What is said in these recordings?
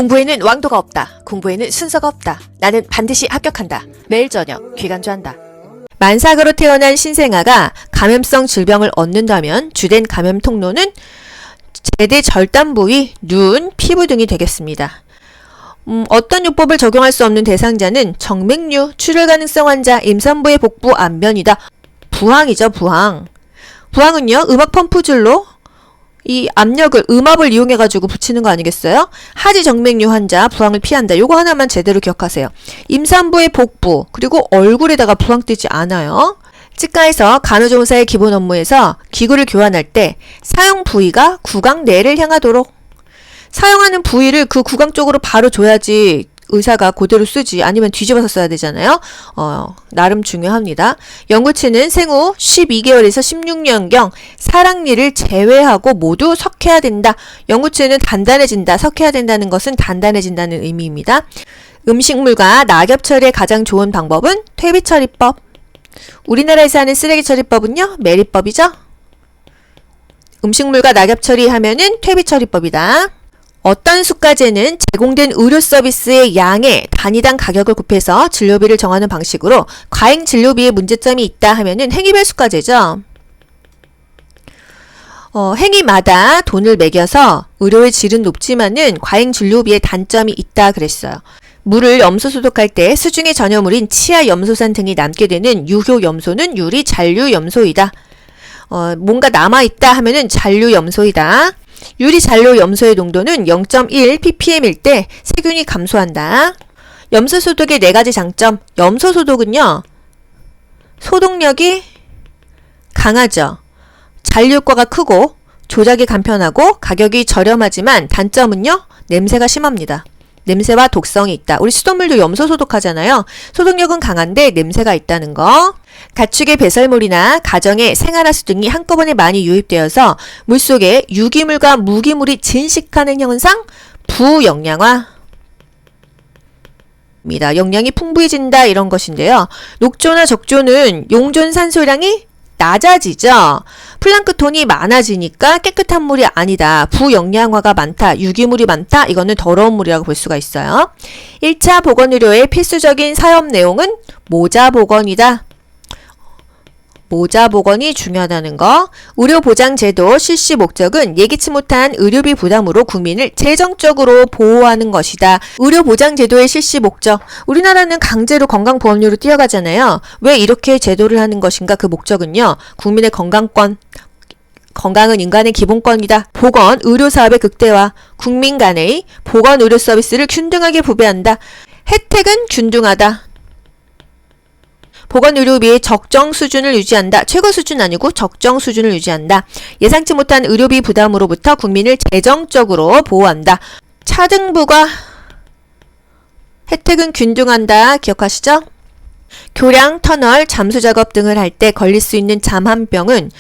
공부에는 왕도가 없다. 공부에는 순서가 없다. 나는 반드시 합격한다. 매일 저녁 귀간주한다. 만삭으로 태어난 신생아가 감염성 질병을 얻는다면 주된 감염 통로는 제대 절단 부위, 눈, 피부 등이 되겠습니다. 어떤 요법을 적용할 수 없는 대상자는 정맥류, 출혈 가능성 환자, 임산부의 복부 안면이다. 부항이죠, 부항. 부항은요, 음압 펌프줄로 이 압력을, 음압을 이용해가지고 붙이는 거 아니겠어요? 하지 정맥류 환자, 부항을 피한다. 요거 하나만 제대로 기억하세요. 임산부의 복부, 그리고 얼굴에다가 부항 뜨지 않아요. 치과에서 간호조무사의 기본 업무에서 기구를 교환할 때 사용 부위가 구강 내를 향하도록, 사용하는 부위를 그 구강 쪽으로 바로 줘야지 의사가 그대로 쓰지, 아니면 뒤집어서 써야 되잖아요. 나름 중요합니다. 연구치는 생후 12개월에서 16년경 사랑니를 제외하고 모두 섞여야 된다. 연구치는 단단해진다. 섞여야 된다는 것은 단단해진다는 의미입니다. 음식물과 낙엽 처리에 가장 좋은 방법은 퇴비 처리법. 우리나라에서 하는 쓰레기 처리법은요, 매립법이죠. 음식물과 낙엽 처리하면은 퇴비 처리법이다. 어떤 수가제는 제공된 의료 서비스의 양에 단위당 가격을 곱해서 진료비를 정하는 방식으로 과잉 진료비에 문제점이 있다 하면은 행위별 수가제죠. 행위마다 돈을 매겨서 의료의 질은 높지만은 과잉 진료비에 단점이 있다 그랬어요. 물을 염소 소독할 때 수중의 전여물인 치아 염소산 등이 남게 되는 유효 염소는 유리 잔류 염소이다. 뭔가 남아있다 하면은 잔류 염소이다. 유리 잔류 염소의 농도는 0.1 ppm일 때 세균이 감소한다. 염소 소독의 4가지 장점. 염소 소독은요, 소독력이 강하죠. 잔류효과가 크고 조작이 간편하고 가격이 저렴하지만 단점은요, 냄새가 심합니다. 냄새와 독성이 있다. 우리 수돗물도 염소 소독하잖아요. 소독력은 강한데 냄새가 있다는 거. 가축의 배설물이나 가정의 생활하수 등이 한꺼번에 많이 유입되어서 물속에 유기물과 무기물이 진식하는 현상, 부영양화. 입니다. 영양이 풍부해진다 이런 것인데요. 녹조나 적조는 용존 산소량이 낮아지죠. 플랑크톤이 많아지니까 깨끗한 물이 아니다. 부영양화가 많다. 유기물이 많다. 이거는 더러운 물이라고 볼 수가 있어요. 1차 보건의료의 필수적인 사업 내용은 모자 보건이다. 모자 보건이 중요하다는 거. 의료보장제도 실시 목적은 예기치 못한 의료비 부담으로 국민을 재정적으로 보호하는 것이다. 의료보장제도의 실시 목적. 우리나라는 강제로 건강보험료로 뛰어가잖아요. 왜 이렇게 제도를 하는 것인가? 그 목적은요, 국민의 건강권, 건강은 인간의 기본권이다. 보건, 의료사업의 극대화, 국민 간의 보건 의료 서비스를 균등하게 부배한다. 혜택은 균등하다. 보건의료비의 적정 수준을 유지한다. 최고 수준 아니고 적정 수준을 유지한다. 예상치 못한 의료비 부담으로부터 국민을 재정적으로 보호한다. 차등부가 혜택은 균등한다. 기억하시죠? 교량, 터널, 잠수작업 등을 할 때 걸릴 수 있는 잠한병은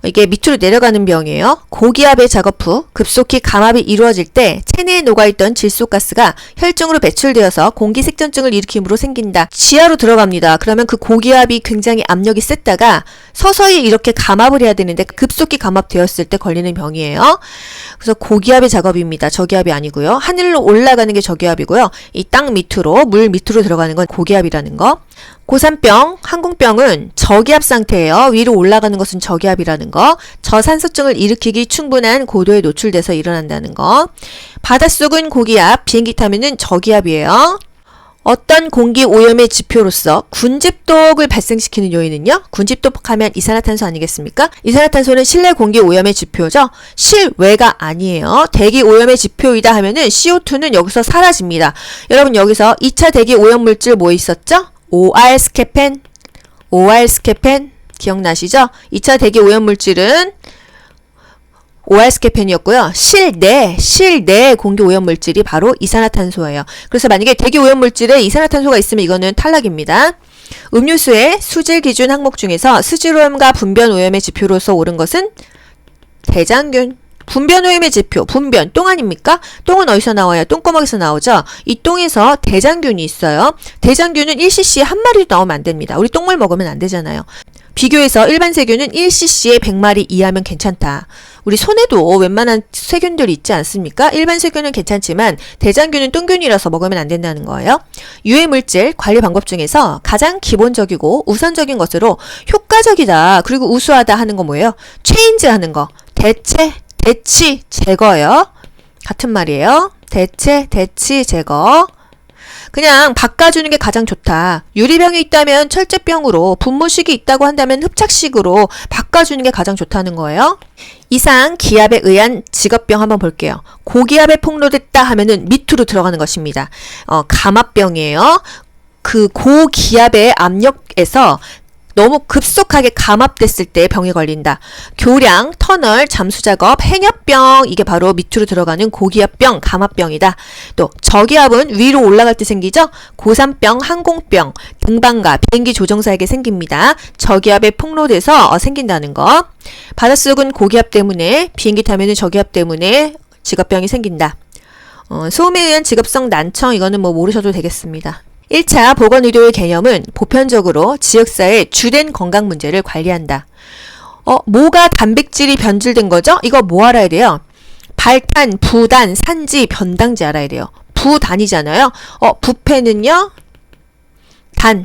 이게 밑으로 내려가는 병이에요. 고기압의 작업 후 급속히 감압이 이루어질 때 체내에 녹아있던 질소가스가 혈중으로 배출되어서 공기색전증을 일으킴으로 생긴다. 지하로 들어갑니다. 그러면 그 고기압이 굉장히 압력이 셌다가 서서히 이렇게 감압을 해야 되는데 급속히 감압되었을 때 걸리는 병이에요. 그래서 고기압의 작업입니다. 저기압이 아니고요. 하늘로 올라가는 게 저기압이고요. 이 땅 밑으로, 물 밑으로 들어가는 건 고기압이라는 거. 고산병, 항공병은 저기압 상태예요. 위로 올라가는 것은 저기압이라는 거. 저산소증을 일으키기 충분한 고도에 노출돼서 일어난다는 거. 바닷속은 고기압, 비행기 타면은 저기압이에요. 어떤 공기 오염의 지표로서 군집독을 발생시키는 요인은요? 군집독 하면 이산화탄소 아니겠습니까? 이산화탄소는 실내 공기 오염의 지표죠. 실외가 아니에요. 대기 오염의 지표이다 하면은 CO2는 여기서 사라집니다. 여러분 여기서 2차 대기 오염 물질 뭐 있었죠? OR 스케펜, OR 스케펜 기억나시죠? 2차 대기 오염 물질은 OR 스케펜이었고요. 실내 공기 오염 물질이 바로 이산화탄소예요. 그래서 만약에 대기 오염 물질에 이산화탄소가 있으면 이거는 탈락입니다. 음료수의 수질 기준 항목 중에서 수질 오염과 분변 오염의 지표로서 옳은 것은 대장균. 분변 오염의 지표, 분변, 똥 아닙니까? 똥은 어디서 나와요? 똥구멍에서 나오죠? 이 똥에서 대장균이 있어요. 대장균은 1cc에 한 마리도 나오면 안 됩니다. 우리 똥물 먹으면 안 되잖아요. 비교해서 일반 세균은 1cc에 100마리 이하면 괜찮다. 우리 손에도 웬만한 세균들이 있지 않습니까? 일반 세균은 괜찮지만 대장균은 똥균이라서 먹으면 안 된다는 거예요. 유해물질 관리 방법 중에서 가장 기본적이고 우선적인 것으로 효과적이다 그리고 우수하다 하는 거 뭐예요? 체인지 하는 거. 대치, 제거예요. 같은 말이에요. 대치, 제거. 그냥 바꿔주는 게 가장 좋다. 유리병이 있다면 철제병으로, 분무식이 있다고 한다면 흡착식으로 바꿔주는 게 가장 좋다는 거예요. 이상 기압에 의한 직업병 한번 볼게요. 고기압에 폭로됐다 하면은 밑으로 들어가는 것입니다. 감압병이에요. 그 고기압의 압력에서 너무 급속하게 감압됐을 때 병에 걸린다. 교량, 터널, 잠수작업, 행엽병 이게 바로 밑으로 들어가는 고기압병, 감압병이다. 또 저기압은 위로 올라갈 때 생기죠. 고산병, 항공병, 등반가, 비행기 조종사에게 생깁니다. 저기압에 폭로돼서 생긴다는 거. 바닷속은 고기압 때문에, 비행기 타면은 저기압 때문에 직업병이 생긴다. 소음에 의한 직업성 난청 이거는 뭐 모르셔도 되겠습니다. 1차 보건의료의 개념은 보편적으로 지역사회의 주된 건강 문제를 관리한다. 뭐가 단백질이 변질된 거죠? 이거 뭐 알아야 돼요? 발탄, 부단, 산지, 변당지 알아야 돼요. 부단이잖아요. 부패는요?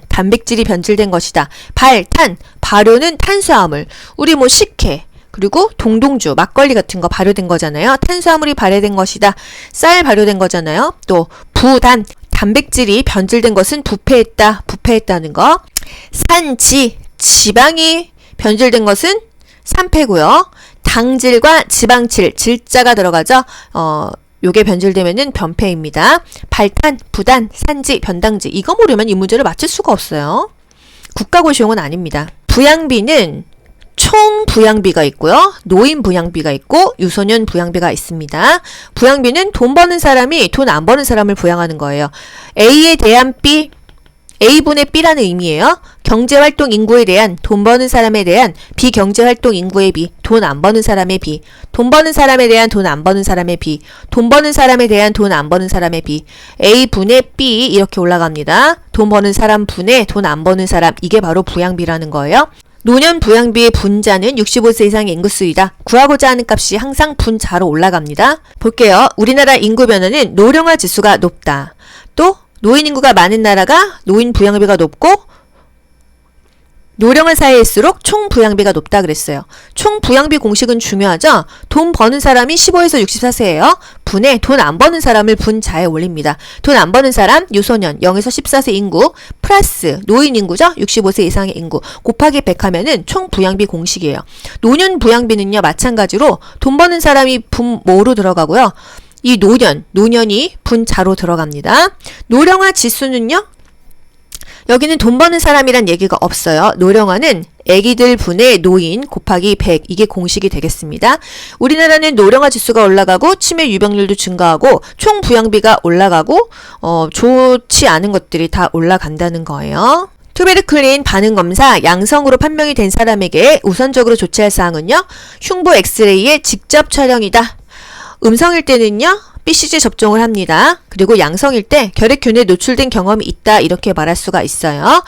단백질이 변질된 것이다. 발탄, 발효는 탄수화물. 우리 뭐 식혜, 그리고 동동주, 막걸리 같은 거 발효된 거잖아요. 탄수화물이 발효된 것이다. 쌀 발효된 거잖아요. 또 부단, 단백질이 변질된 것은 부패했다는 거. 산지, 지방이 변질된 것은 산패고요. 당질과 지방질, 질자가 들어가죠. 요게 변질되면은 변패입니다. 발탄, 부단, 산지, 변당지 이거 모르면 이 문제를 맞출 수가 없어요. 국가고시용은 아닙니다. 부양비는 총 부양비가 있고요. 노인 부양비가 있고 유소년 부양비가 있습니다. 부양비는 돈 버는 사람이 돈 안 버는 사람을 부양하는 거예요. A에 대한 B, A분의 B라는 의미예요. 경제활동 인구에 대한 돈 버는 사람에 대한 비경제활동 인구의 B, 돈 안 버는 사람의 B, 돈 버는 사람에 대한 돈 안 버는 사람의 B, 돈 버는 사람에 대한 돈 안 버는 사람의 B, A분의 B 이렇게 올라갑니다. 돈 버는 사람 분의 돈 안 버는 사람 이게 바로 부양비라는 거예요. 노년 부양비의 분자는 65세 이상의 인구수이다. 구하고자 하는 값이 항상 분자로 올라갑니다. 볼게요. 우리나라 인구 변화는 노령화 지수가 높다. 또 노인 인구가 많은 나라가 노인 부양비가 높고 노령한 사회일수록 총 부양비가 높다 그랬어요. 총 부양비 공식은 중요하죠. 돈 버는 사람이 15에서 64세예요. 분에 돈 안 버는 사람을 분자에 올립니다. 돈 안 버는 사람 유소년 0에서 14세 인구 플러스 노인 인구죠. 65세 이상의 인구 곱하기 100 하면은 총 부양비 공식이에요. 노년 부양비는요. 마찬가지로 돈 버는 사람이 분모로 들어가고요. 이 노년이 분자로 들어갑니다. 노령화 지수는요. 여기는 돈 버는 사람이란 얘기가 없어요. 노령화는 애기들 분의 노인 곱하기 100 이게 공식이 되겠습니다. 우리나라는 노령화 지수가 올라가고 치매 유병률도 증가하고 총 부양비가 올라가고 좋지 않은 것들이 다 올라간다는 거예요. 투베르클린 반응검사 양성으로 판명이 된 사람에게 우선적으로 조치할 사항은요. 흉부 엑스레이의 직접 촬영이다. 음성일 때는요. BCG 접종을 합니다. 그리고 양성일 때 결핵균에 노출된 경험이 있다 이렇게 말할 수가 있어요.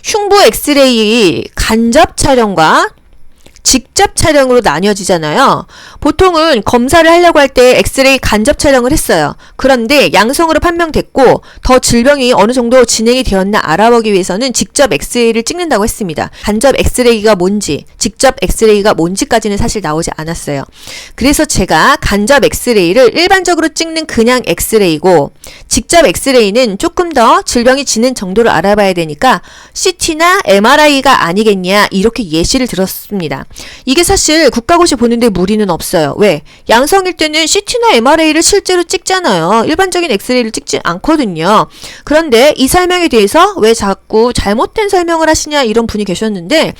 흉부 엑스레이 간접 촬영과 직접 촬영으로 나뉘어지잖아요. 보통은 검사를 하려고 할 때 엑스레이 간접 촬영을 했어요. 그런데 양성으로 판명됐고 더 질병이 어느 정도 진행이 되었나 알아보기 위해서는 직접 엑스레이를 찍는다고 했습니다. 간접 엑스레이가 뭔지, 직접 엑스레이가 뭔지까지는 사실 나오지 않았어요. 그래서 제가 간접 엑스레이를 일반적으로 찍는 그냥 엑스레이고 직접 엑스레이는 조금 더 질병이 진행 정도를 알아봐야 되니까 CT나 MRI가 아니겠냐 이렇게 예시를 들었습니다. 이게 사실 국가고시 보는데 무리는 없어요. 왜? 양성일 때는 CT나 MRI를 실제로 찍잖아요. 일반적인 엑스레이를 찍지 않거든요. 그런데 이 설명에 대해서 왜 자꾸 잘못된 설명을 하시냐 이런 분이 계셨는데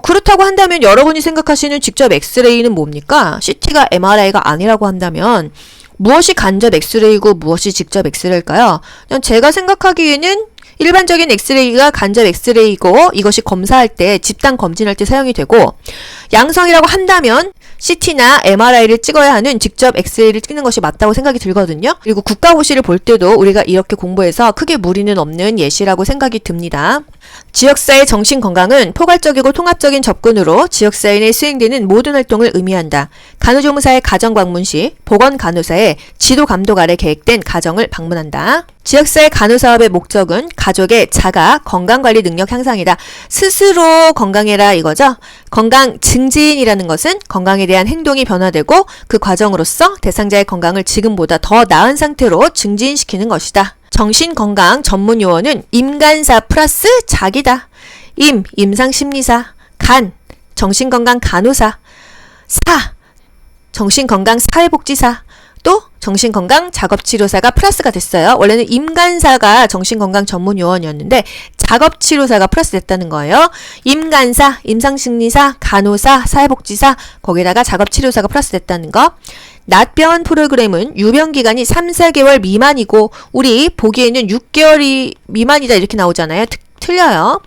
그렇다고 한다면 여러분이 생각하시는 직접 엑스레이는 뭡니까? CT가 MRI가 아니라고 한다면 무엇이 간접 엑스레이고 무엇이 직접 엑스레이일까요? 그냥 제가 생각하기에는 일반적인 엑스레이가 간접 엑스레이고 이것이 검사할 때 집단 검진할 때 사용이 되고 양성이라고 한다면 CT나 MRI를 찍어야 하는 직접 엑스레이를 찍는 것이 맞다고 생각이 들거든요. 그리고 국가고시를 볼 때도 우리가 이렇게 공부해서 크게 무리는 없는 예시라고 생각이 듭니다. 지역사회 정신건강은 포괄적이고 통합적인 접근으로 지역사회 내에 수행되는 모든 활동을 의미한다. 간호조무사의 가정방문 시 보건간호사의 지도감독 아래 계획된 가정을 방문한다. 지역사회 간호사업의 목적은 가족의 자가 건강관리 능력 향상이다. 스스로 건강해라 이거죠. 건강 증진이라는 것은 건강에 대한 행동이 변화되고 그 과정으로서 대상자의 건강을 지금보다 더 나은 상태로 증진시키는 것이다. 정신건강 전문 요원은 임간사 플러스 자기다. 임상심리사, 정신건강 간호사, 정신건강 사회복지사, 또 정신건강 작업치료사가 플러스가 됐어요. 원래는 임간사가 정신건강 전문 요원이었는데 작업치료사가 플러스 됐다는 거예요. 임간사, 임상심리사, 간호사, 사회복지사, 거기다가 작업치료사가 플러스 됐다는 거. 낮병원 프로그램은 유병기간이 3, 4개월 미만이고 우리 보기에는 6개월이 미만이다 이렇게 나오잖아요. 틀려요.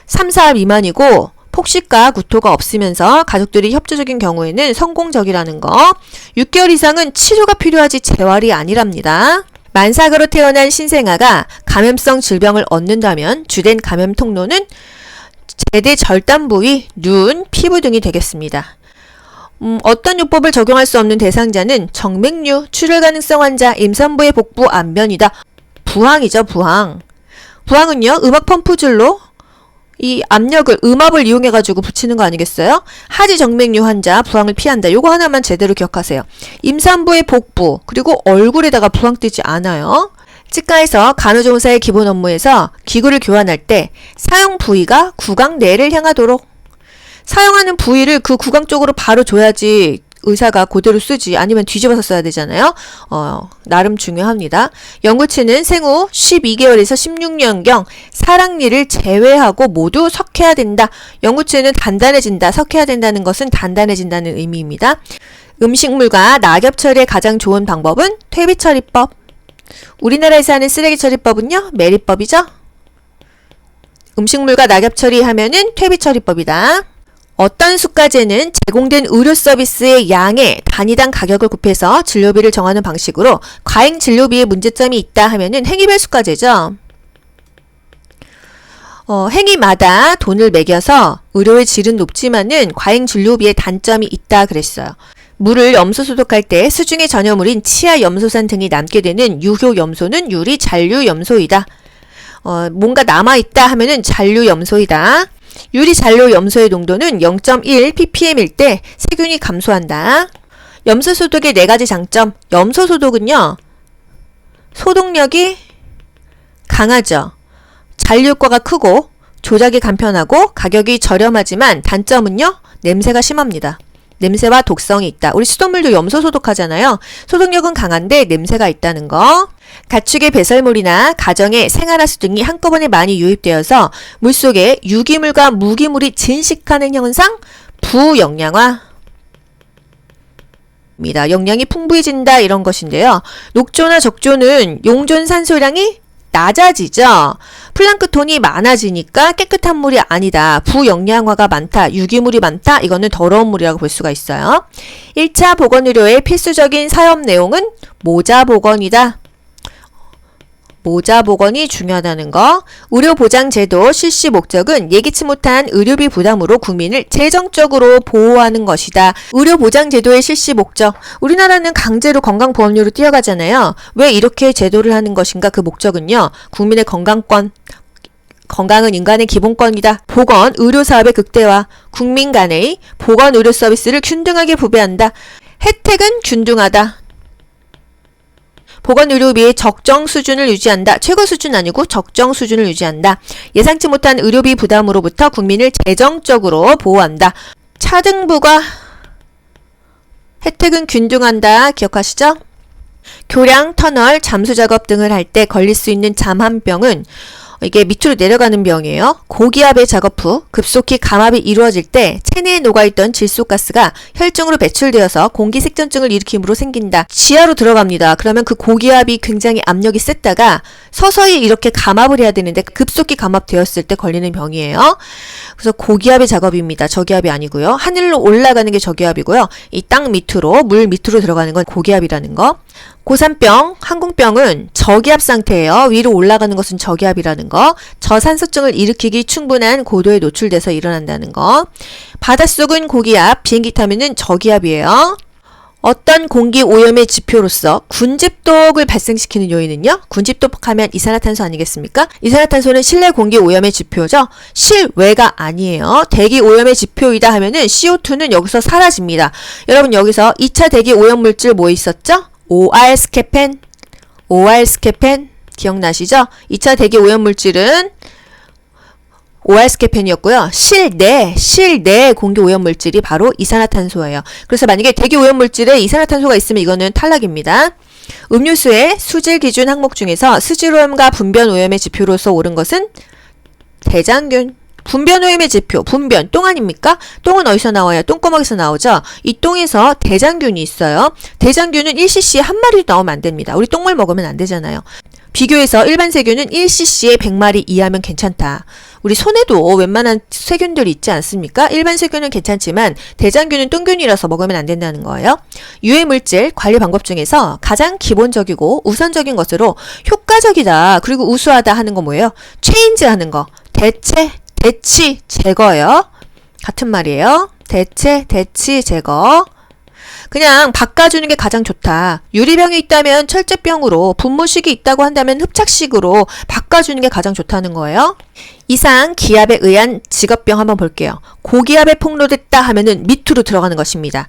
3, 4월 미만이고 폭식과 구토가 없으면서 가족들이 협조적인 경우에는 성공적이라는 거. 6개월 이상은 치료가 필요하지 재활이 아니랍니다. 만삭으로 태어난 신생아가 감염성 질병을 얻는다면 주된 감염 통로는 제대 절단 부위, 눈, 피부 등이 되겠습니다. 어떤 요법을 적용할 수 없는 대상자는 정맥류, 출혈 가능성 환자, 임산부의 복부 안변이다. 부항이죠, 부항. 부항은요, 음압 펌프줄로 이 압력을, 음압을 이용해가지고 붙이는 거 아니겠어요? 하지 정맥류 환자, 부항을 피한다. 요거 하나만 제대로 기억하세요. 임산부의 복부, 그리고 얼굴에다가 부항 뜨지 않아요. 치과에서 간호조무사의 기본 업무에서 기구를 교환할 때 사용 부위가 구강 내를 향하도록 사용하는 부위를 그 구강 쪽으로 바로 줘야지 의사가 그대로 쓰지 아니면 뒤집어서 써야 되잖아요. 나름 중요합니다. 연구치는 생후 12개월에서 16년경 사랑니를 제외하고 모두 석해야 된다. 연구치는 단단해진다. 석해야 된다는 것은 단단해진다는 의미입니다. 음식물과 낙엽 처리의 가장 좋은 방법은 퇴비처리법. 우리나라에서 하는 쓰레기 처리법은요, 매립법이죠. 음식물과 낙엽 처리하면은 퇴비처리법이다. 어떤 수가제는 제공된 의료 서비스의 양에 단위당 가격을 곱해서 진료비를 정하는 방식으로 과잉 진료비에 문제점이 있다 하면은 행위별 수가제죠. 행위마다 돈을 매겨서 의료의 질은 높지만은 과잉 진료비에 단점이 있다 그랬어요. 물을 염소 소독할 때 수중의 전여물인 치아 염소산 등이 남게 되는 유효 염소는 유리 잔류 염소이다. 뭔가 남아있다 하면은 잔류 염소이다. 유리 잔류 염소의 농도는 0.1 ppm일 때 세균이 감소한다. 염소 소독의 4가지 장점. 염소 소독은요, 소독력이 강하죠. 잔류효과가 크고 조작이 간편하고 가격이 저렴하지만 단점은요, 냄새가 심합니다. 냄새와 독성이 있다. 우리 수돗물도 염소 소독하잖아요. 소독력은 강한데 냄새가 있다는 거. 가축의 배설물이나 가정의 생활하수 등이 한꺼번에 많이 유입되어서 물속에 유기물과 무기물이 진식하는 현상, 부영양화. 영양이 풍부해진다 이런 것인데요. 녹조나 적조는 용존 산소량이 낮아지죠. 플랑크톤이 많아지니까 깨끗한 물이 아니다. 부영양화가 많다. 유기물이 많다. 이거는 더러운 물이라고 볼 수가 있어요. 1차 보건의료의 필수적인 사업 내용은 모자 보건이다. 모자 보건이 중요하다는 거. 의료보장제도 실시 목적은 예기치 못한 의료비 부담으로 국민을 재정적으로 보호하는 것이다. 의료보장제도의 실시 목적. 우리나라는 강제로 건강보험료로 뛰어가잖아요. 왜 이렇게 제도를 하는 것인가? 그 목적은요, 국민의 건강권. 건강은 인간의 기본권이다. 보건, 의료사업의 극대화. 국민 간의 보건, 의료 서비스를 균등하게 부배한다. 혜택은 균등하다. 보건의료비의 적정 수준을 유지한다. 최고 수준 아니고 적정 수준을 유지한다. 예상치 못한 의료비 부담으로부터 국민을 재정적으로 보호한다. 차등부가 혜택은 균등한다. 기억하시죠? 교량, 터널, 잠수 작업 등을 할 때 걸릴 수 있는 잠한병은 이게 밑으로 내려가는 병이에요. 고기압의 작업 후 급속히 감압이 이루어질 때 체내에 녹아있던 질소가스가 혈중으로 배출되어서 공기색전증을 일으킴으로 생긴다. 지하로 들어갑니다. 그러면 그 고기압이 굉장히 압력이 셌다가 서서히 이렇게 감압을 해야 되는데 급속히 감압되었을 때 걸리는 병이에요. 그래서 고기압의 작업입니다. 저기압이 아니고요. 하늘로 올라가는 게 저기압이고요. 이 땅 밑으로, 물 밑으로 들어가는 건 고기압이라는 거. 고산병, 항공병은 저기압 상태예요. 위로 올라가는 것은 저기압이라는 거. 저산소증을 일으키기 충분한 고도에 노출돼서 일어난다는 거. 바닷속은 고기압, 비행기 타면은 저기압이에요. 어떤 공기 오염의 지표로서 군집독을 발생시키는 요인은요? 군집독 하면 이산화탄소 아니겠습니까? 이산화탄소는 실내 공기 오염의 지표죠? 실외가 아니에요. 대기 오염의 지표이다 하면은 CO2는 여기서 사라집니다. 여러분 여기서 2차 대기 오염 물질 뭐 있었죠? OR 스케펜 기억나시죠? 2차 대기 오염 물질은 OR 스케펜이었고요. 실내 공기 오염 물질이 바로 이산화탄소예요. 그래서 만약에 대기 오염 물질에 이산화탄소가 있으면 이거는 탈락입니다. 음료수의 수질 기준 항목 중에서 수질 오염과 분변 오염의 지표로서 옳은 것은 대장균. 분변 오염의 지표, 분변, 똥 아닙니까? 똥은 어디서 나와요? 똥구멍에서 나오죠? 이 똥에서 대장균이 있어요. 대장균은 1cc에 한 마리도 나오면 안 됩니다. 우리 똥물 먹으면 안 되잖아요. 비교해서 일반 세균은 1cc에 100마리 이하면 괜찮다. 우리 손에도 웬만한 세균들이 있지 않습니까? 일반 세균은 괜찮지만 대장균은 똥균이라서 먹으면 안 된다는 거예요. 유해물질 관리 방법 중에서 가장 기본적이고 우선적인 것으로 효과적이다 그리고 우수하다 하는 거 뭐예요? 체인지 하는 거. 대치, 제거요. 같은 말이에요. 대치, 제거. 그냥 바꿔주는 게 가장 좋다. 유리병이 있다면 철제병으로, 분무식이 있다고 한다면 흡착식으로 바꿔주는 게 가장 좋다는 거예요. 이상 기압에 의한 직업병 한번 볼게요. 고기압에 폭로됐다 하면은 밑으로 들어가는 것입니다.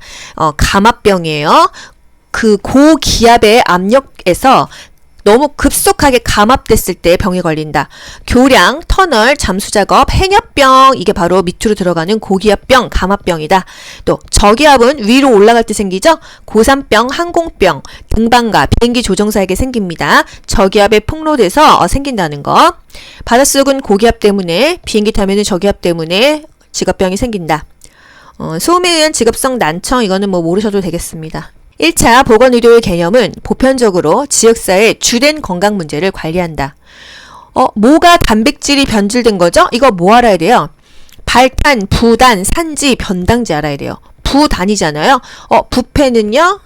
감압병이에요. 그 고기압의 압력에서 너무 급속하게 감압됐을 때 병에 걸린다. 교량, 터널, 잠수작업, 행엽병 이게 바로 밑으로 들어가는 고기압병, 감압병이다. 또 저기압은 위로 올라갈 때 생기죠. 고산병, 항공병, 등반가, 비행기 조종사에게 생깁니다. 저기압에 폭로돼서 생긴다는 거. 바닷속은 고기압 때문에, 비행기 타면은 저기압 때문에 직업병이 생긴다. 소음에 의한 직업성 난청 이거는 뭐 모르셔도 되겠습니다. 1차 보건의료의 개념은 보편적으로 지역사회의 주된 건강 문제를 관리한다. 뭐가 단백질이 변질된 거죠? 이거 뭐 알아야 돼요? 발탄, 부단, 산지, 변당지 알아야 돼요. 부단이잖아요. 부패는요?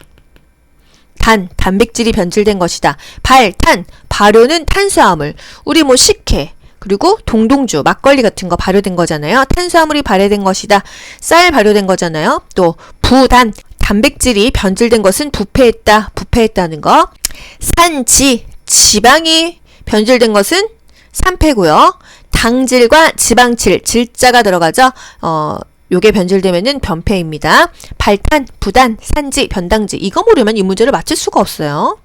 단백질이 변질된 것이다. 발탄, 발효는 탄수화물. 우리 뭐 식혜, 그리고 동동주, 막걸리 같은 거 발효된 거잖아요. 탄수화물이 발효된 것이다. 쌀 발효된 거잖아요. 또 부단, 단백질이 변질된 것은 부패했다는 거. 산지, 지방이 변질된 것은 산패고요. 당질과 지방질, 질자가 들어가죠. 요게 변질되면은 변패입니다. 발탄, 부단, 산지, 변당지 이거 모르면 이 문제를 맞출 수가 없어요.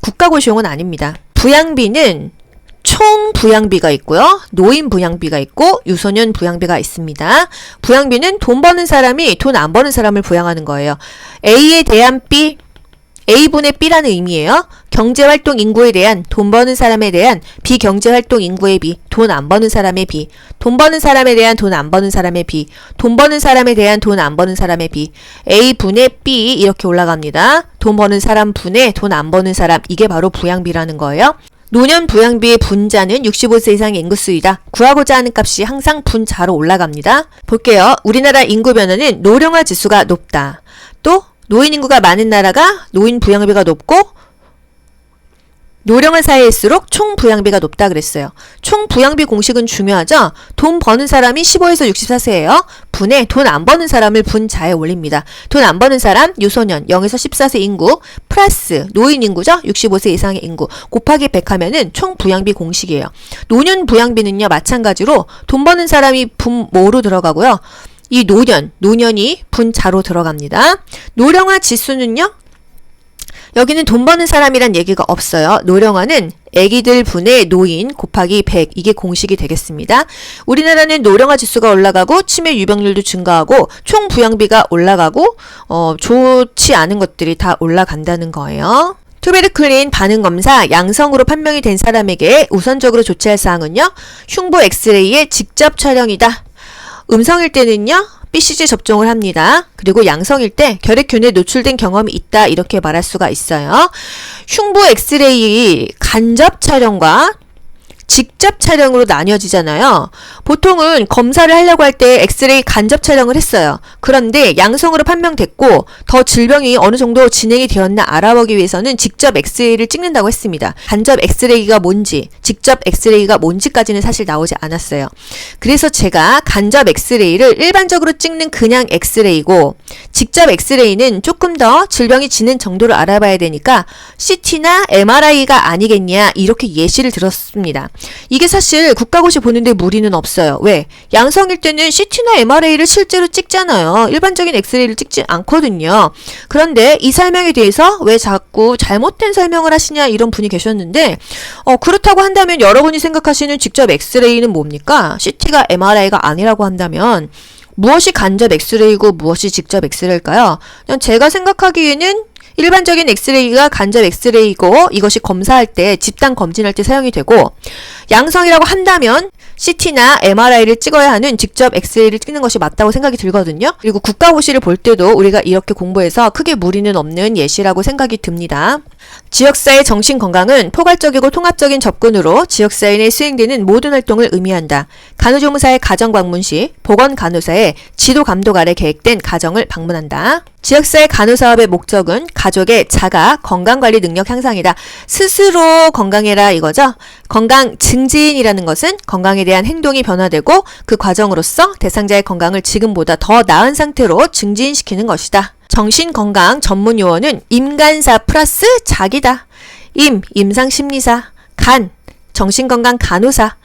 국가고시용은 아닙니다. 부양비는 총 부양비가 있고요. 노인 부양비가 있고 유소년 부양비가 있습니다. 부양비는 돈 버는 사람이 돈 안 버는 사람을 부양하는 거예요. A에 대한 B, A분의 B라는 의미예요. 경제활동 인구에 대한 돈 버는 사람에 대한 비경제활동 인구의 B, 돈 안 버는 사람의 B, 돈 버는 사람에 대한 돈 안 버는 사람의 B, 돈 버는 사람에 대한 돈 안 버는 사람의 B, A분의 B 이렇게 올라갑니다. 돈 버는 사람 분의 돈 안 버는 사람 이게 바로 부양비라는 거예요. 노년 부양비의 분자는 65세 이상의 인구수이다. 구하고자 하는 값이 항상 분자로 올라갑니다. 볼게요. 우리나라 인구 변화는 노령화 지수가 높다. 또 노인 인구가 많은 나라가 노인 부양비가 높고 노령한 사회일수록 총 부양비가 높다 그랬어요. 총 부양비 공식은 중요하죠? 돈 버는 사람이 15에서 64세예요. 분에 돈 안 버는 사람을 분자에 올립니다. 돈 안 버는 사람, 유소년, 0에서 14세 인구, 플러스 노인 인구죠? 65세 이상의 인구, 곱하기 100 하면은 총 부양비 공식이에요. 노년 부양비는요, 마찬가지로 돈 버는 사람이 분모로 들어가고요. 이 노년이 분자로 들어갑니다. 노령화 지수는요, 여기는 돈 버는 사람이란 얘기가 없어요. 노령화는 애기들 분의 노인 곱하기 100 이게 공식이 되겠습니다. 우리나라는 노령화 지수가 올라가고 치매 유병률도 증가하고 총 부양비가 올라가고 좋지 않은 것들이 다 올라간다는 거예요. 투베르클린 반응검사 양성으로 판명이 된 사람에게 우선적으로 조치할 사항은요. 흉부 엑스레이의 직접 촬영이다. 음성일 때는요. BCG 접종을 합니다. 그리고 양성일 때 결핵균에 노출된 경험이 있다 이렇게 말할 수가 있어요. 흉부 엑스레이 간접 촬영과 직접 촬영으로 나뉘어지잖아요. 보통은 검사를 하려고 할 때 엑스레이 간접 촬영을 했어요. 그런데 양성으로 판명됐고 더 질병이 어느 정도 진행이 되었나 알아보기 위해서는 직접 엑스레이를 찍는다고 했습니다. 간접 엑스레이가 뭔지, 직접 엑스레이가 뭔지까지는 사실 나오지 않았어요. 그래서 제가 간접 엑스레이를 일반적으로 찍는 그냥 엑스레이고 직접 엑스레이는 조금 더 질병이 진행 정도를 알아봐야 되니까 CT나 MRI가 아니겠냐 이렇게 예시를 들었습니다. 이게 사실 국가고시 보는데 무리는 없어요. 왜? 양성일 때는 CT나 MRI를 실제로 찍잖아요. 일반적인 엑스레이를 찍지 않거든요. 그런데 이 설명에 대해서 왜 자꾸 잘못된 설명을 하시냐 이런 분이 계셨는데 그렇다고 한다면 여러분이 생각하시는 직접 엑스레이는 뭡니까? CT가 MRI가 아니라고 한다면 무엇이 간접 엑스레이고 무엇이 직접 엑스레이일까요? 그냥 제가 생각하기에는 일반적인 엑스레이가 간접 엑스레이고 이것이 검사할 때 집단 검진할 때 사용이 되고 양성이라고 한다면 CT나 MRI를 찍어야 하는 직접 엑스레이를 찍는 것이 맞다고 생각이 들거든요. 그리고 국가고시를 볼 때도 우리가 이렇게 공부해서 크게 무리는 없는 예시라고 생각이 듭니다. 지역사회 정신건강은 포괄적이고 통합적인 접근으로 지역사회 내 수행되는 모든 활동을 의미한다. 간호조무사의 가정 방문 시 보건간호사의 지도 감독 아래 계획된 가정을 방문한다. 지역사회 간호사업의 목적은 가족의 자가 건강관리 능력 향상이다. 스스로 건강해라 이거죠. 건강 증진이라는 것은 건강에 대한 행동이 변화되고 그 과정으로서 대상자의 건강을 지금보다 더 나은 상태로 증진시키는 것이다. 정신건강 전문 용어는 임간사 플러스 자기다. 임상심리사, 정신건강 간호사,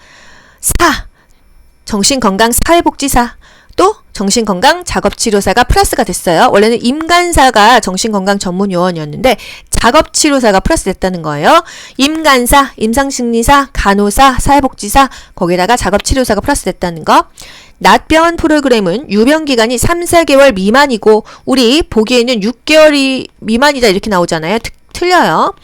정신건강 사회복지사, 또 정신건강 작업치료사가 플러스가 됐어요. 원래는 임간사가 정신건강 전문 요원이었는데 작업치료사가 플러스 됐다는 거예요. 임간사, 임상심리사, 간호사, 사회복지사, 거기다가 작업치료사가 플러스 됐다는 거. 낮병원 프로그램은 유병기간이 3, 4개월 미만이고 우리 보기에는 6개월이 미만이다 이렇게 나오잖아요. 틀려요.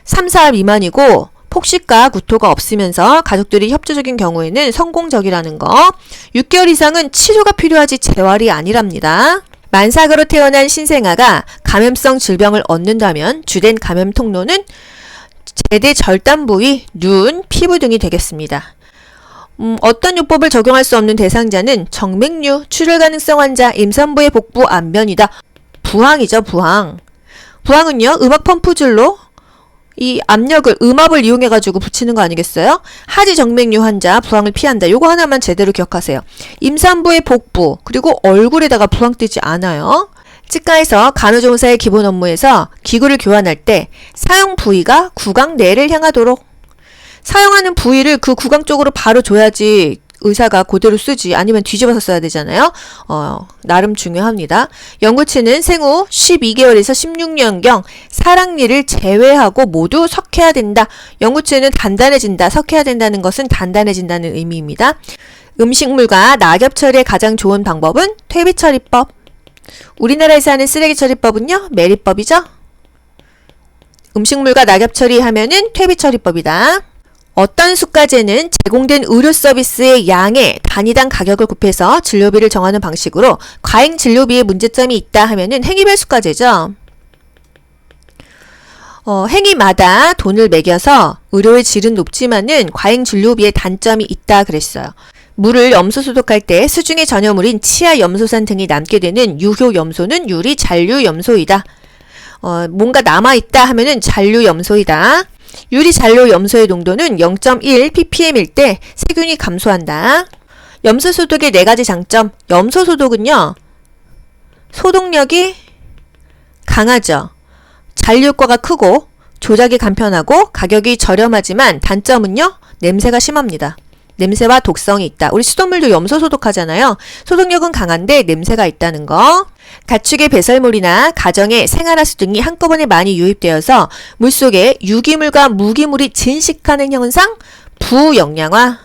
3, 4월 미만이고 폭식과 구토가 없으면서 가족들이 협조적인 경우에는 성공적이라는 거. 6개월 이상은 치료가 필요하지 재활이 아니랍니다. 만삭으로 태어난 신생아가 감염성 질병을 얻는다면 주된 감염 통로는 제대 절단 부위, 눈, 피부 등이 되겠습니다. 어떤 요법을 적용할 수 없는 대상자는 정맥류, 출혈 가능성 환자, 임산부의 복부 안면이다. 부항이죠, 부항. 부항은요, 음압 펌프줄로 이 압력을, 음압을 이용해가지고 붙이는 거 아니겠어요? 하지 정맥류 환자, 부항을 피한다. 요거 하나만 제대로 기억하세요. 임산부의 복부, 그리고 얼굴에다가 부항 뜨지 않아요. 치과에서 간호조무사의 기본 업무에서 기구를 교환할 때 사용 부위가 구강 내를 향하도록 사용하는 부위를 그 구강 쪽으로 바로 줘야지 의사가 그대로 쓰지 아니면 뒤집어서 써야 되잖아요. 나름 중요합니다. 연구체는 생후 12개월에서 16년경 사랑니를 제외하고 모두 섞여야 된다. 연구체는 단단해진다. 섞여야 된다는 것은 단단해진다는 의미입니다. 음식물과 낙엽 처리에 가장 좋은 방법은 퇴비처리법. 우리나라에서 하는 쓰레기 처리법은요. 매립법이죠. 음식물과 낙엽 처리하면은 퇴비처리법이다. 어떤 수가제는 제공된 의료 서비스의 양에 단위당 가격을 곱해서 진료비를 정하는 방식으로 과잉 진료비에 문제점이 있다 하면은 행위별 수가제죠. 행위마다 돈을 매겨서 의료의 질은 높지만은 과잉 진료비에 단점이 있다 그랬어요. 물을 염소 소독할 때 수중의 전여물인 치아 염소산 등이 남게 되는 유효 염소는 유리 잔류 염소이다. 뭔가 남아있다 하면은 잔류 염소이다. 유리 잔류 염소의 농도는 0.1 ppm일 때 세균이 감소한다. 염소 소독의 4가지 장점. 염소 소독은요. 소독력이 강하죠. 잔류 효과가 크고 조작이 간편하고 가격이 저렴하지만 단점은요. 냄새가 심합니다. 냄새와 독성이 있다. 우리 수돗물도 염소 소독하잖아요. 소독력은 강한데 냄새가 있다는 거. 가축의 배설물이나 가정의 생활하수 등이 한꺼번에 많이 유입되어서 물속에 유기물과 무기물이 진식하는 현상, 부영양화.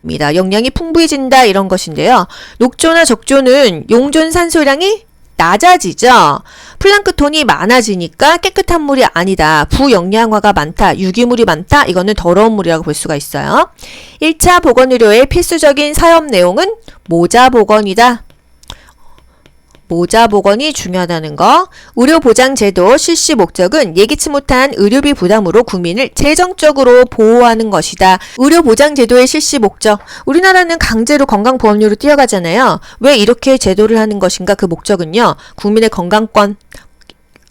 입니다. 영양이 풍부해진다 이런 것인데요. 녹조나 적조는 용존 산소량이 낮아지죠. 플랑크톤이 많아지니까 깨끗한 물이 아니다. 부영양화가 많다. 유기물이 많다. 이거는 더러운 물이라고 볼 수가 있어요. 1차 보건의료의 필수적인 사업 내용은 모자 보건이다. 모자 보건이 중요하다는 거. 의료보장제도 실시 목적은 예기치 못한 의료비 부담으로 국민을 재정적으로 보호하는 것이다. 의료보장제도의 실시 목적. 우리나라는 강제로 건강보험료로 뛰어가잖아요. 왜 이렇게 제도를 하는 것인가? 그 목적은요. 국민의 건강권.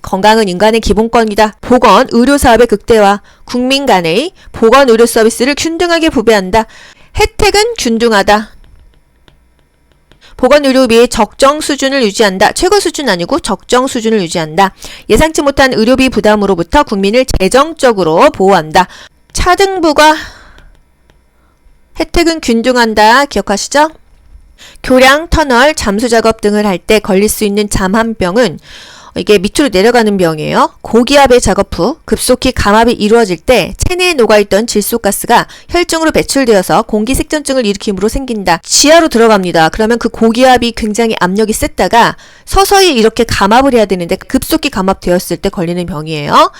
건강은 인간의 기본권이다. 보건, 의료사업의 극대화. 국민 간의 보건, 의료 서비스를 균등하게 부배한다. 혜택은 균등하다. 보건의료비의 적정 수준을 유지한다. 최고 수준 아니고 적정 수준을 유지한다. 예상치 못한 의료비 부담으로부터 국민을 재정적으로 보호한다. 차등부가 혜택은 균등한다. 기억하시죠? 교량, 터널, 잠수 작업 등을 할 때 걸릴 수 있는 잠한병은 이게 밑으로 내려가는 병이에요. 고기압의 작업 후 급속히 감압이 이루어질 때 체내에 녹아있던 질소가스가 혈중으로 배출되어서 공기색전증을 일으킴으로 생긴다. 지하로 들어갑니다. 그러면 그 고기압이 굉장히 압력이 셌다가 서서히 이렇게 감압을 해야 되는데 급속히 감압되었을 때 걸리는 병이에요.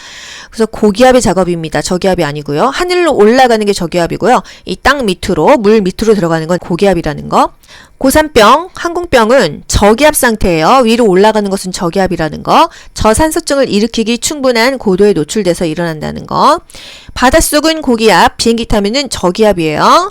그래서 고기압의 작업입니다. 저기압이 아니고요. 하늘로 올라가는 게 저기압이고요. 이 땅 밑으로, 물 밑으로 들어가는 건 고기압이라는 거. 고산병, 항공병은 저기압 상태예요. 위로 올라가는 것은 저기압이라는 거. 저산소증을 일으키기 충분한 고도에 노출돼서 일어난다는 거. 바닷속은 고기압, 비행기 타면은 저기압이에요.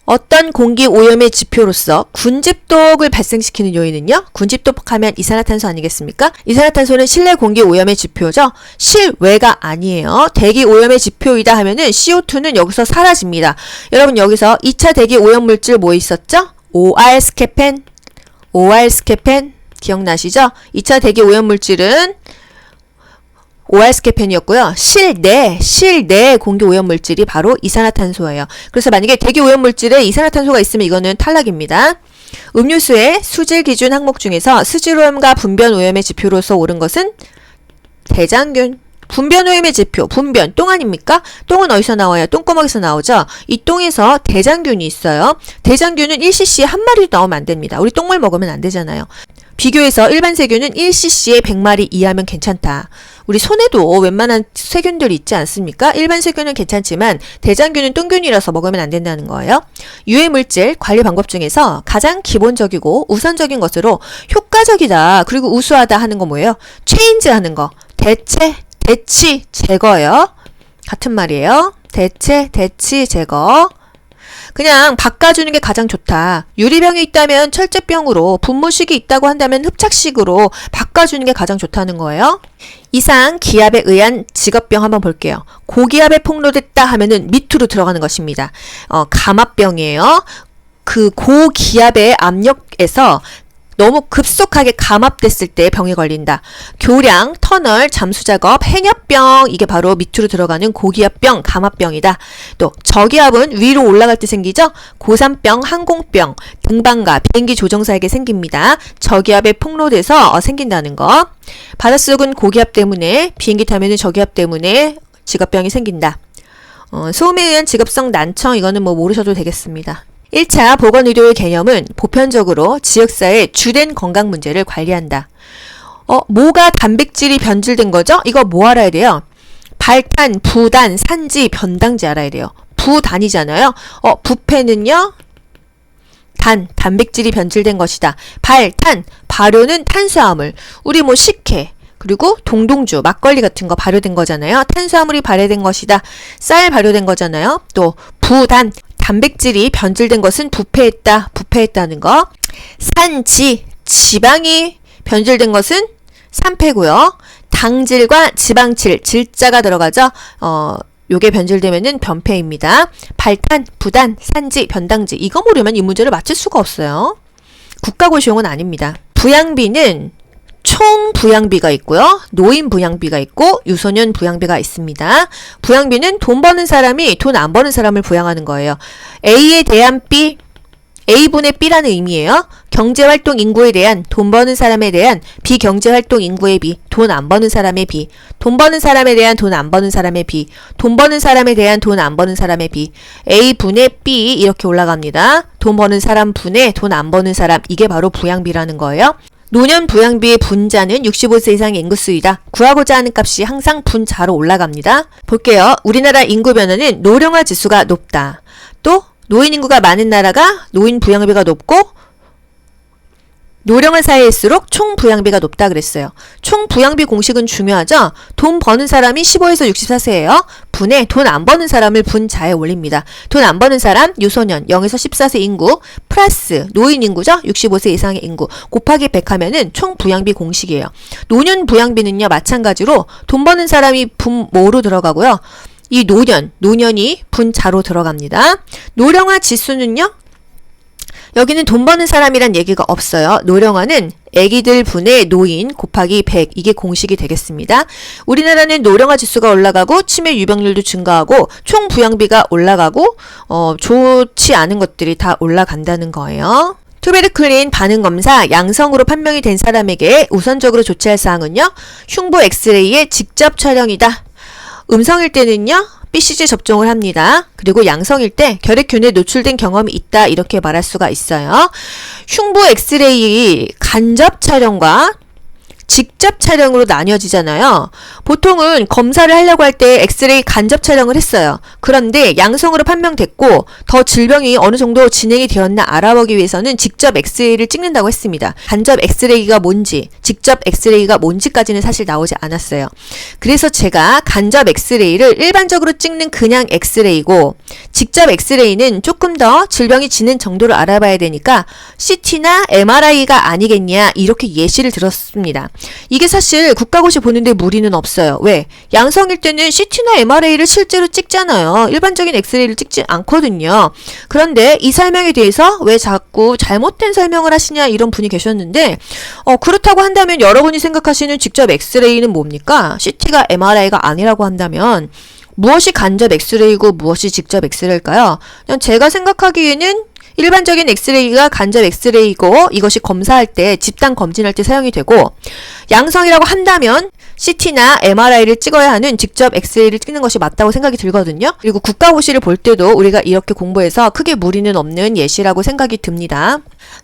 어떤 공기 오염의 지표로서 군집독을 발생시키는 요인은요? 군집독 하면 이산화탄소 아니겠습니까? 이산화탄소는 실내 공기 오염의 지표죠? 실외가 아니에요. 대기 오염의 지표이다 하면은 CO2는 여기서 사라집니다. 여러분 여기서 2차 대기 오염 물질 뭐 있었죠? OR 스케펜 기억나시죠? 2차 대기 오염 물질은 OR 스케펜이었고요. 실내 공기 오염 물질이 바로 이산화탄소예요. 그래서 만약에 대기 오염 물질에 이산화탄소가 있으면 이거는 탈락입니다. 음료수의 수질 기준 항목 중에서 수질 오염과 분변 오염의 지표로서 옳은 것은 대장균. 분변 오염의 지표, 분변, 똥 아닙니까? 똥은 어디서 나와요? 똥구멍에서 나오죠? 이 똥에서 대장균이 있어요. 대장균은 1cc에 한 마리도 나오면 안 됩니다. 우리 똥물 먹으면 안 되잖아요. 비교해서 일반 세균은 1cc에 100마리 이하면 괜찮다. 우리 손에도 웬만한 세균들이 있지 않습니까? 일반 세균은 괜찮지만 대장균은 똥균이라서 먹으면 안 된다는 거예요. 유해물질 관리 방법 중에서 가장 기본적이고 우선적인 것으로 효과적이다. 그리고 우수하다 하는 거 뭐예요? 체인지 하는 거. 대치, 제거요. 같은 말이에요. 대치, 제거. 그냥 바꿔주는 게 가장 좋다. 유리병이 있다면 철제병으로, 분무식이 있다고 한다면 흡착식으로 바꿔주는 게 가장 좋다는 거예요. 이상 기압에 의한 직업병 한번 볼게요. 고기압에 폭로됐다 하면은 밑으로 들어가는 것입니다. 감압병이에요. 그 고기압의 압력에서 너무 급속하게 감압됐을 때 병에 걸린다. 교량, 터널, 잠수작업, 행엽병 이게 바로 밑으로 들어가는 고기압병, 감압병이다. 또 저기압은 위로 올라갈 때 생기죠. 고산병, 항공병, 등반가, 비행기 조종사에게 생깁니다. 저기압에 폭로돼서 생긴다는 거. 바닷속은 고기압 때문에, 비행기 타면은 저기압 때문에 직업병이 생긴다. 소음에 의한 직업성 난청 이거는 뭐 모르셔도 되겠습니다. 1차 보건의료의 개념은 보편적으로 지역사회의 주된 건강 문제를 관리한다. 뭐가 단백질이 변질된 거죠? 이거 뭐 알아야 돼요? 발탄, 부단, 산지, 변당지 알아야 돼요. 부단이잖아요. 부패는요? 단백질이 변질된 것이다. 발탄, 발효는 탄수화물. 우리 뭐 식혜, 그리고 동동주, 막걸리 같은 거 발효된 거잖아요. 탄수화물이 발효된 것이다. 쌀 발효된 거잖아요. 또 부단, 단백질이 변질된 것은 부패했다는 거. 산지, 지방이 변질된 것은 산패고요. 당질과 지방질, 질자가 들어가죠. 요게 변질되면은 변패입니다. 발탄, 부단, 산지, 변당지. 이거 모르면 이 문제를 맞출 수가 없어요. 국가고시용은 아닙니다. 부양비는 총 부양비가 있고요. 노인 부양비가 있고 유소년 부양비가 있습니다. 부양비는 돈 버는 사람이 돈 안 버는 사람을 부양하는 거예요. A에 대한 B, A분의 B라는 의미예요. 경제활동 인구에 대한 돈 버는 사람에 대한 비경제활동 인구의 B, 돈 안 버는 사람의 B, 돈 버는 사람에 대한 돈 안 버는 사람의 B, 돈 버는 사람에 대한 돈 안 버는 사람의 B, A분의 B 이렇게 올라갑니다. 돈 버는 사람 분의 돈 안 버는 사람 이게 바로 부양비라는 거예요. 노년 부양비의 분자는 65세 이상의 인구수이다. 구하고자 하는 값이 항상 분자로 올라갑니다. 볼게요. 우리나라 인구 변화는 노령화 지수가 높다. 또 노인 인구가 많은 나라가 노인 부양비가 높고 노령한 사회일수록 총 부양비가 높다 그랬어요. 총 부양비 공식은 중요하죠? 돈 버는 사람이 15에서 64세예요. 분에 돈 안 버는 사람을 분자에 올립니다. 돈 안 버는 사람 유소년 0에서 14세 인구 플러스 노인 인구죠? 65세 이상의 인구 곱하기 100 하면은 총 부양비 공식이에요. 노년 부양비는요 마찬가지로 돈 버는 사람이 분모로 들어가고요. 이 노년이 분자로 들어갑니다. 노령화 지수는요? 여기는 돈 버는 사람이란 얘기가 없어요. 노령화는 애기들 분의 노인 곱하기 100 이게 공식이 되겠습니다. 우리나라는 노령화 지수가 올라가고 치매 유병률도 증가하고 총 부양비가 올라가고 좋지 않은 것들이 다 올라간다는 거예요. 투베르클린 반응검사 양성으로 판명이 된 사람에게 우선적으로 조치할 사항은요. 흉부 엑스레이의 직접 촬영이다. 음성일 때는요. BCG 접종을 합니다. 그리고 양성일 때 결핵균에 노출된 경험이 있다 이렇게 말할 수가 있어요. 흉부 엑스레이 간접 촬영과 직접 촬영으로 나뉘어지잖아요. 보통은 검사를 하려고 할 때 엑스레이 간접 촬영을 했어요. 그런데 양성으로 판명됐고 더 질병이 어느 정도 진행이 되었나 알아보기 위해서는 직접 엑스레이를 찍는다고 했습니다. 간접 엑스레이가 뭔지, 직접 엑스레이가 뭔지까지는 사실 나오지 않았어요. 그래서 제가 간접 엑스레이를 일반적으로 찍는 그냥 엑스레이고 직접 엑스레이는 조금 더 질병이 진행 정도를 알아봐야 되니까 CT나 MRI가 아니겠냐 이렇게 예시를 들었습니다. 이게 사실 국가고시 보는데 무리는 없어요. 왜? 양성일 때는 CT나 MRI를 실제로 찍잖아요. 일반적인 엑스레이를 찍지 않거든요. 그런데 이 설명에 대해서 왜 자꾸 잘못된 설명을 하시냐 이런 분이 계셨는데 그렇다고 한다면 여러분이 생각하시는 직접 엑스레이는 뭡니까? CT가 MRI가 아니라고 한다면 무엇이 간접 엑스레이고 무엇이 직접 엑스레이일까요? 그냥 제가 생각하기에는 일반적인 엑스레이가 간접 엑스레이고 이것이 검사할 때 집단 검진할 때 사용이 되고 양성이라고 한다면 CT나 MRI를 찍어야 하는 직접 엑스레이를 찍는 것이 맞다고 생각이 들거든요. 그리고 국가고시를 볼 때도 우리가 이렇게 공부해서 크게 무리는 없는 예시라고 생각이 듭니다.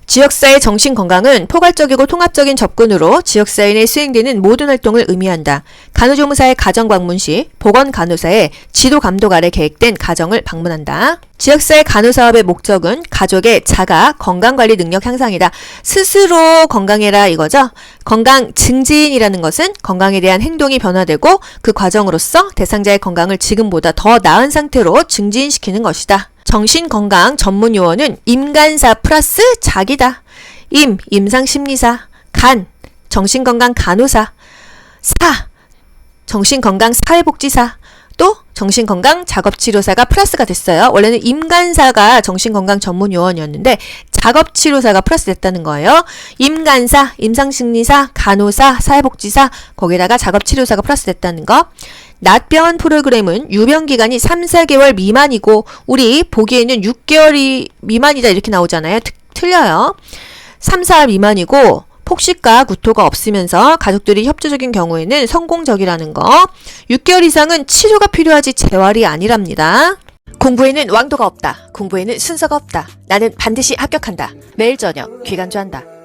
지역사회 정신건강은 포괄적이고 통합적인 접근으로 지역사회 내 수행되는 모든 활동을 의미한다. 간호조무사의 가정방문 시 보건간호사의 지도감독 아래 계획된 가정을 방문한다. 지역사회 간호사업의 목적은 가족의 자가 건강관리 능력 향상이다. 스스로 건강해라 이거죠. 건강 증진이라는 것은 건강에 대한 행동이 변화되고 그 과정으로서 대상자의 건강을 지금보다 더 나은 상태로 증진시키는 것이다. 정신건강 전문 요원은 임간사 플러스 자기다. 임상심리사, 간, 정신건강 간호사, 정신건강 사회복지사, 또 정신건강 작업치료사가 플러스가 됐어요. 원래는 임간사가 정신건강 전문 요원이었는데 작업치료사가 플러스 됐다는 거예요. 임간사, 임상심리사, 간호사, 사회복지사, 거기다가 작업치료사가 플러스 됐다는 거. 낮병원 프로그램은 유병기간이 3, 4개월 미만이고 우리 보기에는 6개월이 미만이다 이렇게 나오잖아요. 틀려요. 3, 4월 미만이고 폭식과 구토가 없으면서 가족들이 협조적인 경우에는 성공적이라는 거. 6개월 이상은 치료가 필요하지 재활이 아니랍니다. 공부에는 왕도가 없다. 공부에는 순서가 없다. 나는 반드시 합격한다. 매일 저녁 귀간주한다.